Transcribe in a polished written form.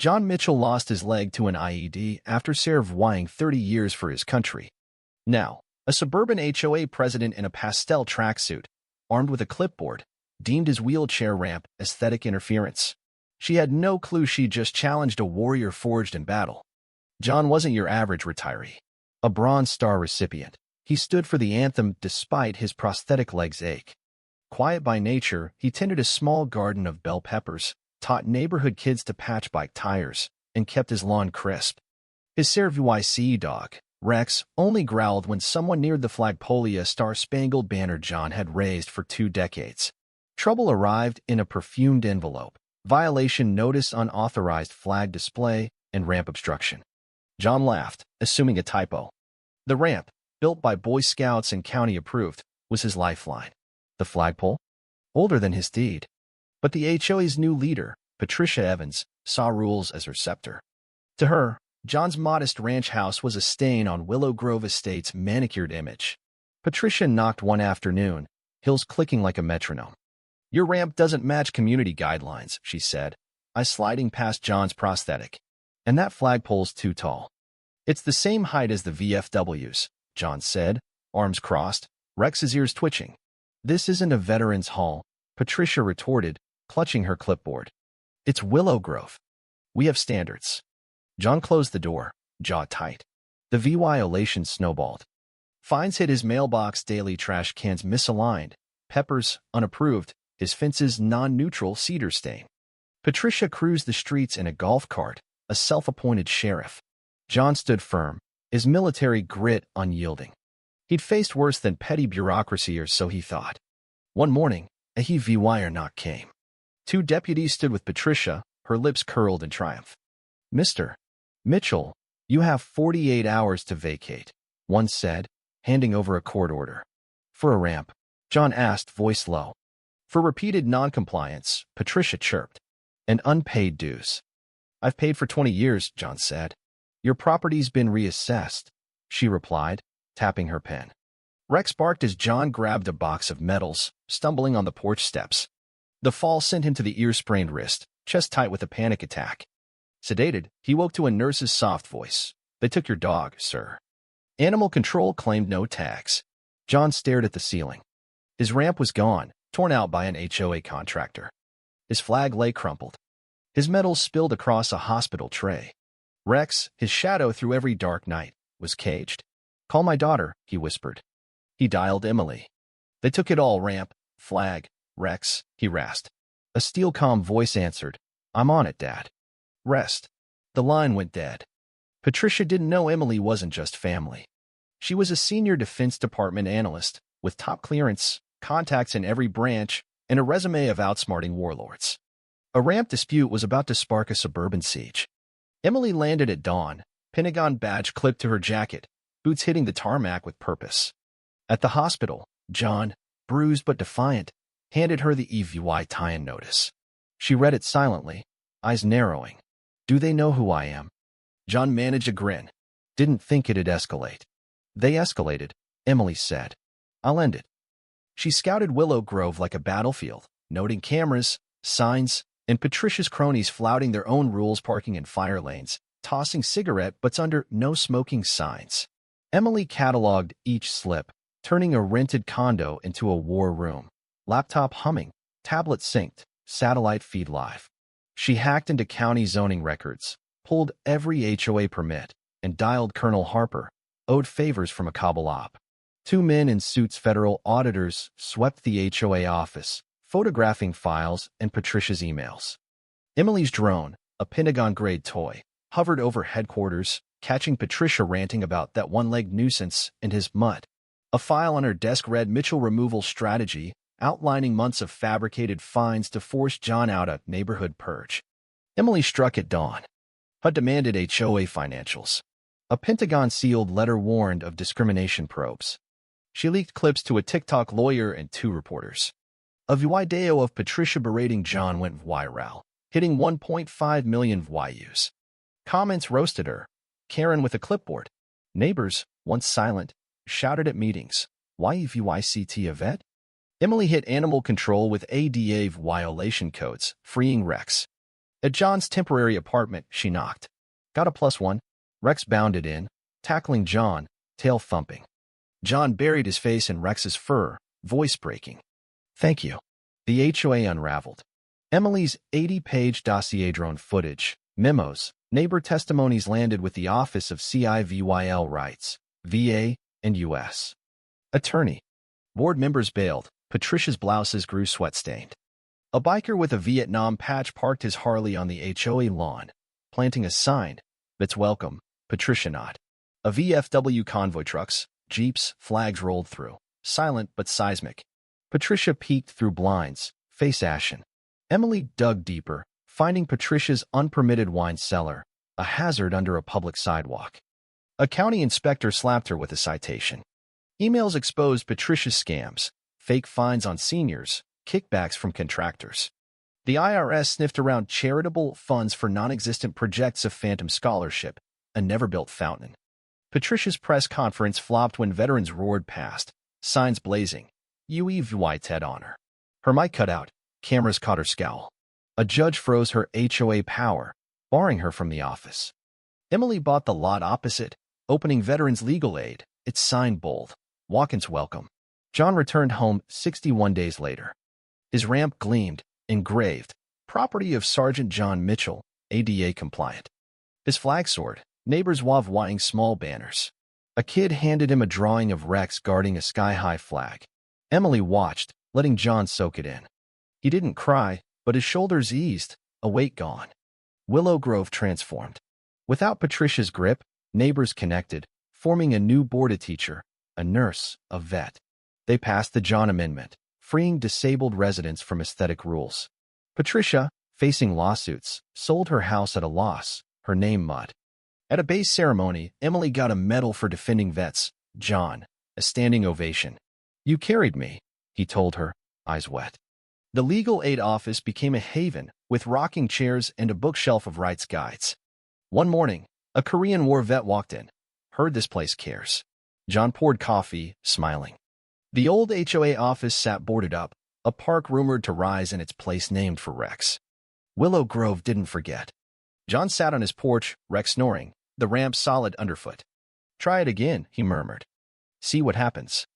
John Mitchell lost his leg to an IED after serving 30 years for his country. Now, a suburban HOA president in a pastel tracksuit, armed with a clipboard, deemed his wheelchair ramp aesthetic interference. She had no clue she just challenged a warrior forged in battle. John wasn't your average retiree. A Bronze Star recipient, he stood for the anthem despite his prosthetic leg's ache. Quiet by nature, he tended a small garden of bell peppers, taught neighborhood kids to patch bike tires, and kept his lawn crisp. His Service dog, Rex, only growled when someone neared the flagpole a star-spangled banner John had raised for 2 decades. Trouble arrived in a perfumed envelope. Violation notice, unauthorized flag display, and ramp obstruction. John laughed, assuming a typo. The ramp, built by Boy Scouts and county approved, was his lifeline. The flagpole? Older than his deed. But the HOA's new leader, Patricia Evans, saw rules as her scepter. To her, John's modest ranch house was a stain on Willow Grove Estate's manicured image. Patricia knocked one afternoon, heels clicking like a metronome. "Your ramp doesn't match community guidelines," she said, eyes sliding past John's prosthetic. "And that flagpole's too tall." "It's the same height as the VFWs," John said, arms crossed, Rex's ears twitching. "This isn't a veterans hall," Patricia retorted, clutching her clipboard. "It's Willow Grove. We have standards." John closed the door, jaw tight. The violation snowballed. Fines hit his mailbox, daily trash cans misaligned, peppers unapproved, his fences non-neutral cedar stain. Patricia cruised the streets in a golf cart, a self-appointed sheriff. John stood firm, his military grit unyielding. He'd faced worse than petty bureaucracy, or so he thought. One morning, a heavy knock came. 2 deputies stood with Patricia, her lips curled in triumph. "Mr. Mitchell, you have 48 hours to vacate," one said, handing over a court order. "For a ramp?" John asked, voice low. "For repeated noncompliance," Patricia chirped. "And unpaid dues." "I've paid for 20 years, John said. "Your property's been reassessed," she replied, tapping her pen. Rex barked as John grabbed a box of medals, stumbling on the porch steps. The fall sent him to the ear-sprained wrist, chest tight with a panic attack. Sedated, he woke to a nurse's soft voice. "They took your dog, sir." Animal control claimed no tags. John stared at the ceiling. His ramp was gone, torn out by an HOA contractor. His flag lay crumpled. His medals spilled across a hospital tray. Rex, his shadow through every dark night, was caged. "Call my daughter," he whispered. He dialed Emily. "They took it all, ramp, flag, Rex," he rasped. A steel calm voice answered, "I'm on it, Dad." "Rest." The line went dead. Patricia didn't know Emily wasn't just family. She was a senior Defense Department analyst, with top clearance, contacts in every branch, and a resume of outsmarting warlords. A ramp dispute was about to spark a suburban siege. Emily landed at dawn, Pentagon badge clipped to her jacket, boots hitting the tarmac with purpose. At the hospital, John, bruised but defiant, handed her the EVY tie-in notice. She read it silently, eyes narrowing. "Do they know who I am?" John managed a grin. Didn't think it'd escalate. "They escalated," Emily said. "I'll end it." She scouted Willow Grove like a battlefield, noting cameras, signs, and Patricia's cronies flouting their own rules, parking in fire lanes, tossing cigarette butts under no smoking signs. Emily cataloged each slip, turning a rented condo into a war room. Laptop humming, tablet synced, satellite feed live. She hacked into county zoning records, pulled every HOA permit, and dialed Colonel Harper, owed favors from a Kabul op. 2 men in suits, federal auditors, swept the HOA office, photographing files and Patricia's emails. Emily's drone, a Pentagon-grade toy, hovered over headquarters, catching Patricia ranting about that one-legged nuisance and his mutt. A file on her desk read Mitchell removal strategy, outlining months of fabricated fines to force John out a neighborhood purge. Emily struck at dawn. HUD demanded HOA financials. A Pentagon-sealed letter warned of discrimination probes. She leaked clips to a TikTok lawyer and 2 reporters. A video of Patricia berating John went viral, hitting 1.5 million views. Comments roasted her. Karen with a clipboard. Neighbors, once silent, shouted at meetings. "Why Evicted a vet?" Emily hit animal control with ADA violation codes, freeing Rex. At John's temporary apartment, she knocked. Got a +1? Rex bounded in, tackling John, tail thumping. John buried his face in Rex's fur, voice breaking. Thank you. The HOA unraveled. Emily's 80-page dossier drone footage, memos, neighbor testimonies landed with the Office of Civil Rights, VA, and U.S. Attorney. Board members bailed. Patricia's blouses grew sweat-stained. A biker with a Vietnam patch parked his Harley on the HOA lawn, planting a sign, "That's welcome, Patricia not." A VFW convoy trucks, jeeps, flags rolled through, silent but seismic. Patricia peeked through blinds, face ashen. Emily dug deeper, finding Patricia's unpermitted wine cellar, a hazard under a public sidewalk. A county inspector slapped her with a citation. Emails exposed Patricia's scams, fake fines on seniors, kickbacks from contractors. The IRS sniffed around charitable funds for non-existent projects of phantom scholarship, a never-built fountain. Patricia's press conference flopped when veterans roared past, signs blazing, Evicted on her. Her mic cut out, cameras caught her scowl. A judge froze her HOA power, barring her from the office. Emily bought the lot opposite, opening veterans legal aid, its sign bold, "Walk-ins welcome." John returned home 61 days later. His ramp gleamed, engraved, "Property of Sergeant John Mitchell, ADA compliant." His flag soared, neighbors waving small banners. A kid handed him a drawing of Rex guarding a sky-high flag. Emily watched, letting John soak it in. He didn't cry, but his shoulders eased, a weight gone. Willow Grove transformed. Without Patricia's grip, neighbors connected, forming a new board teacher, a nurse, a vet. They passed the John Amendment, freeing disabled residents from aesthetic rules. Patricia, facing lawsuits, sold her house at a loss, her name mud. At a base ceremony, Emily got a medal for defending vets. John, a standing ovation. "You carried me," he told her, eyes wet. The legal aid office became a haven, with rocking chairs and a bookshelf of rights guides. One morning, a Korean War vet walked in. "Heard this place cares." John poured coffee, smiling. The old HOA office sat boarded up, a park rumored to rise in its place named for Rex. Willow Grove didn't forget. John sat on his porch, Rex snoring, the ramp solid underfoot. "Try it again," he murmured. "See what happens."